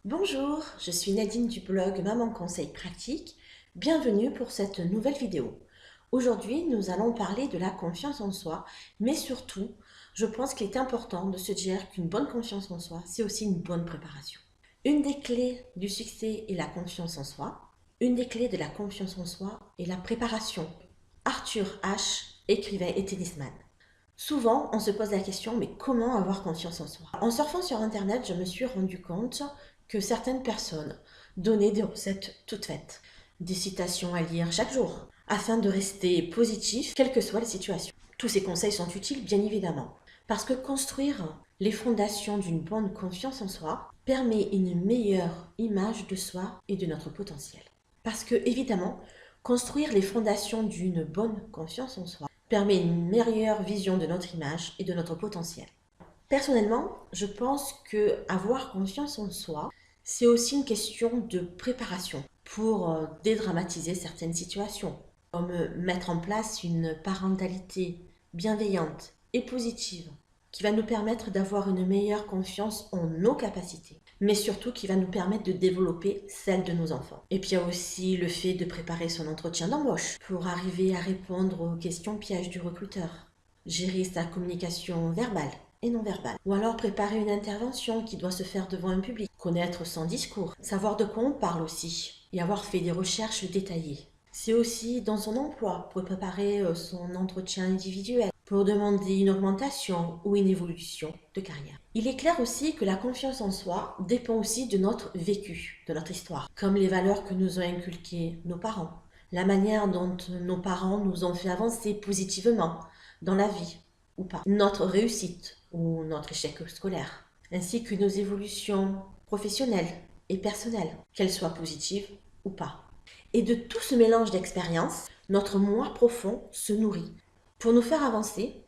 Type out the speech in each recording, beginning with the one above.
Bonjour, je suis Nadine du blog Maman Conseil Pratique. Bienvenue pour cette nouvelle vidéo. Aujourd'hui, nous allons parler de la confiance en soi, mais surtout, je pense qu'il est important de se dire qu'une bonne confiance en soi, c'est aussi une bonne préparation. Une des clés du succès est la confiance en soi. Une des clés de la confiance en soi est la préparation. Arthur H. écrivain et tennisman. Souvent, on se pose la question, mais comment avoir confiance en soi? En surfant sur Internet, je me suis rendu compte que certaines personnes donnaient des recettes toutes faites, des citations à lire chaque jour, afin de rester positif, quelle que soit la situation. Tous ces conseils sont utiles, bien évidemment, parce que construire les fondations d'une bonne confiance en soi permet une meilleure image de soi et de notre potentiel. Parce que, évidemment, construire les fondations d'une bonne confiance en soi permet une meilleure vision de notre image et de notre potentiel. Personnellement, je pense que avoir confiance en soi, c'est aussi une question de préparation pour dédramatiser certaines situations, comme mettre en place une parentalité bienveillante et positive qui va nous permettre d'avoir une meilleure confiance en nos capacités, mais surtout qui va nous permettre de développer celle de nos enfants. Et puis il y a aussi le fait de préparer son entretien d'embauche pour arriver à répondre aux questions pièges du recruteur, gérer sa communication verbale et non verbale, ou alors préparer une intervention qui doit se faire devant un public, connaître son discours, savoir de quoi on parle aussi, et avoir fait des recherches détaillées. C'est aussi dans son emploi pour préparer son entretien individuel, pour demander une augmentation ou une évolution de carrière. Il est clair aussi que la confiance en soi dépend aussi de notre vécu, de notre histoire, comme les valeurs que nous ont inculquées nos parents, la manière dont nos parents nous ont fait avancer positivement dans la vie ou pas, notre réussite ou notre échec scolaire, ainsi que nos évolutions professionnelles et personnelles, qu'elles soient positives ou pas. Et de tout ce mélange d'expériences, notre moi profond se nourrit pour nous faire avancer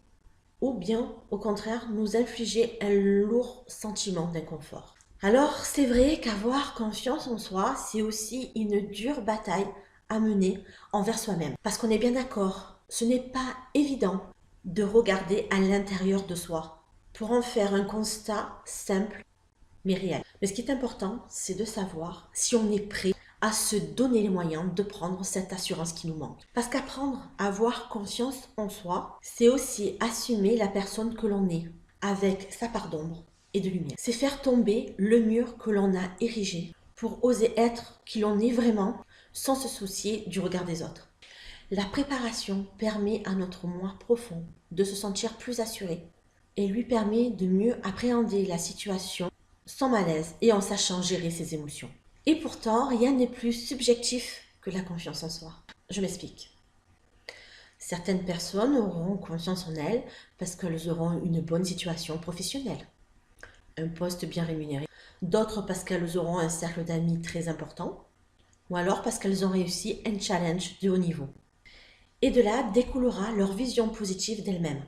ou bien, au contraire, nous infliger un lourd sentiment d'inconfort. Alors, c'est vrai qu'avoir confiance en soi, c'est aussi une dure bataille à mener envers soi-même. Parce qu'on est bien d'accord, ce n'est pas évident de regarder à l'intérieur de soi pour en faire un constat simple mais réel. Mais ce qui est important, c'est de savoir si on est prêt à se donner les moyens de prendre cette assurance qui nous manque. Parce qu'apprendre à avoir confiance en soi, c'est aussi assumer la personne que l'on est, avec sa part d'ombre et de lumière. C'est faire tomber le mur que l'on a érigé pour oser être qui l'on est vraiment sans se soucier du regard des autres. La préparation permet à notre moi profond de se sentir plus assuré et lui permet de mieux appréhender la situation sans malaise et en sachant gérer ses émotions. Et pourtant, rien n'est plus subjectif que la confiance en soi. Je m'explique. Certaines personnes auront confiance en elles parce qu'elles auront une bonne situation professionnelle, un poste bien rémunéré. D'autres parce qu'elles auront un cercle d'amis très important, ou alors parce qu'elles ont réussi un challenge de haut niveau. Et de là découlera leur vision positive d'elles-mêmes.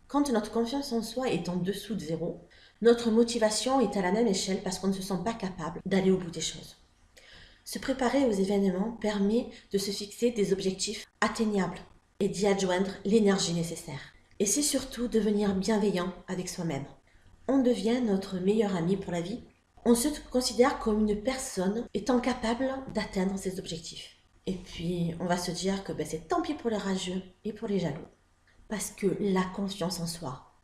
Quand notre confiance en soi est en dessous de zéro, notre motivation est à la même échelle parce qu'on ne se sent pas capable d'aller au bout des choses. Se préparer aux événements permet de se fixer des objectifs atteignables et d'y adjoindre l'énergie nécessaire. Et c'est surtout devenir bienveillant avec soi-même. On devient notre meilleur ami pour la vie. On se considère comme une personne étant capable d'atteindre ses objectifs. Et puis, on va se dire que c'est tant pis pour les rageux et pour les jaloux. Parce que la confiance en soi,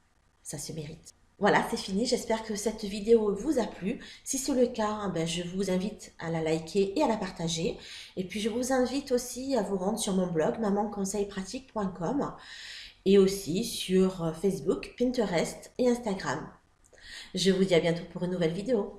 ça se mérite. Voilà, c'est fini. J'espère que cette vidéo vous a plu. Si c'est le cas, je vous invite à la liker et à la partager. Et puis, je vous invite aussi à vous rendre sur mon blog mamanconseilpratique.com et aussi sur Facebook, Pinterest et Instagram. Je vous dis à bientôt pour une nouvelle vidéo.